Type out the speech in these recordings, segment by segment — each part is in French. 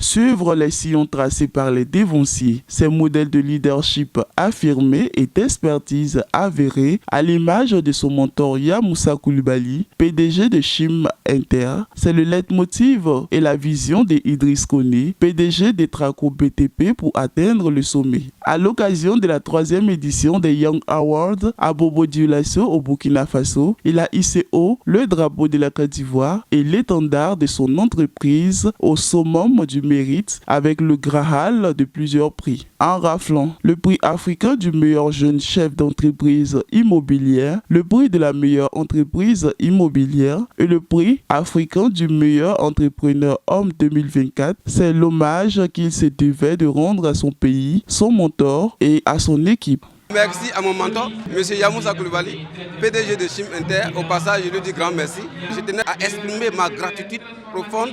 Suivre les sillons tracés par les dévanciers, ces modèles de leadership affirmés et d'expertise avérée, à l'image de son mentor Yamoussa Coulibaly, PDG de Chim Inter, c'est le leitmotiv et la vision d'Idriss Koné, PDG d'Etraco BTP pour atteindre le sommet. À l'occasion de la 3e édition des Young Awards à Bobo-Dioulasso au Burkina Faso, il a hissé haut le drapeau de la Côte d'Ivoire et l'étendard de son entreprise au summum du mérite avec le Graal de plusieurs prix. En raflant le prix africain du meilleur jeune chef d'entreprise immobilière, le prix de la meilleure entreprise immobilière et le prix africain du meilleur entrepreneur homme 2024, c'est l'hommage qu'il se devait de rendre à son pays, son mentor et à son équipe. Merci à mon mentor, M. Yamoussa Coulibaly, PDG de Chim Inter. Au passage, je lui dis grand merci. Je tenais à exprimer ma gratitude profonde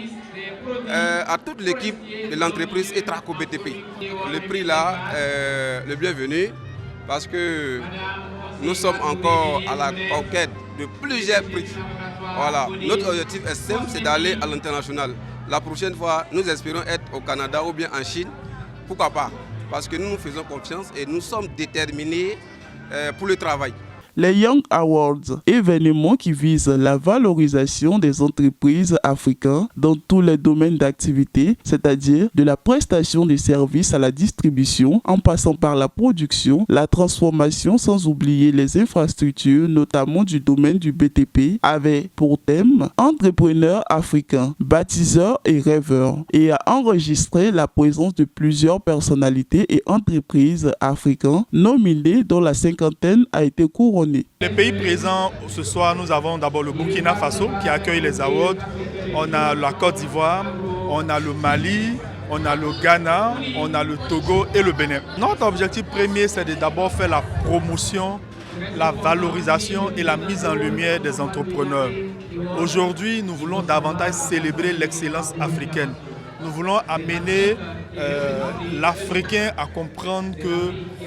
à toute l'équipe de l'entreprise Etraco BTP. Le prix là, le bienvenu, parce que nous sommes encore à la conquête de plusieurs prix. Voilà. Notre objectif est simple, c'est d'aller à l'international. La prochaine fois, nous espérons être au Canada ou bien en Chine. Pourquoi pas? Parce que nous nous faisons confiance et nous sommes déterminés pour le travail. Les Young Awards, événements qui visent la valorisation des entreprises africaines dans tous les domaines d'activité, c'est-à-dire de la prestation des services à la distribution, en passant par la production, la transformation, sans oublier les infrastructures, notamment du domaine du BTP, avait pour thème entrepreneurs africains, bâtisseurs et rêveurs, et a enregistré la présence de plusieurs personnalités et entreprises africaines nominées dont la cinquantaine a été couronnée. Les pays présents ce soir, nous avons d'abord le Burkina Faso qui accueille les awards, on a la Côte d'Ivoire, on a le Mali, on a le Ghana, on a le Togo et le Bénin. Notre objectif premier, c'est de d'abord faire la promotion, la valorisation et la mise en lumière des entrepreneurs. Aujourd'hui, nous voulons davantage célébrer l'excellence africaine. Nous voulons amener l'Africain à comprendre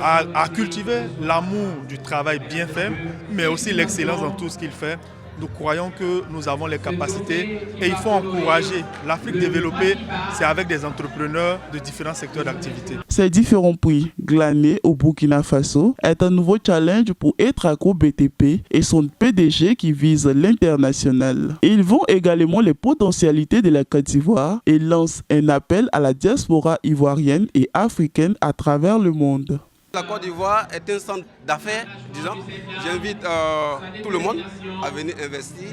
à cultiver l'amour du travail bien fait, mais aussi l'excellence dans tout ce qu'il fait. Nous croyons que nous avons les capacités et il faut encourager l'Afrique développée, c'est avec des entrepreneurs de différents secteurs d'activité. Ces différents prix glanés au Burkina Faso est un nouveau challenge pour Etraco BTP et son PDG qui vise l'international. Ils vont également les potentialités de la Côte d'Ivoire et lancent un appel à la diaspora ivoirienne et africaine à travers le monde. La Côte d'Ivoire est un centre d'affaires, disons. J'invite tout le monde à venir investir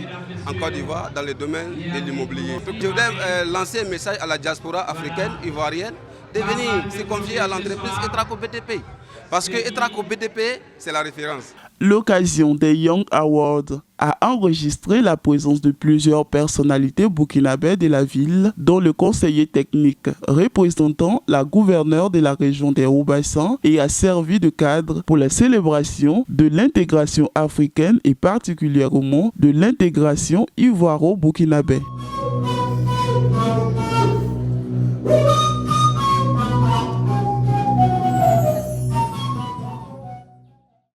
en Côte d'Ivoire dans le domaine de l'immobilier. Je voudrais lancer un message à la diaspora africaine, ivoirienne, de venir se confier à l'entreprise Etraco BTP. Parce que Etraco BTP, c'est la référence. L'occasion des Young Awards a enregistré la présence de plusieurs personnalités burkinabées de la ville, dont le conseiller technique représentant la gouverneure de la région des Hauts-Bassins et a servi de cadre pour la célébration de l'intégration africaine et particulièrement de l'intégration ivoiro-burkinabé.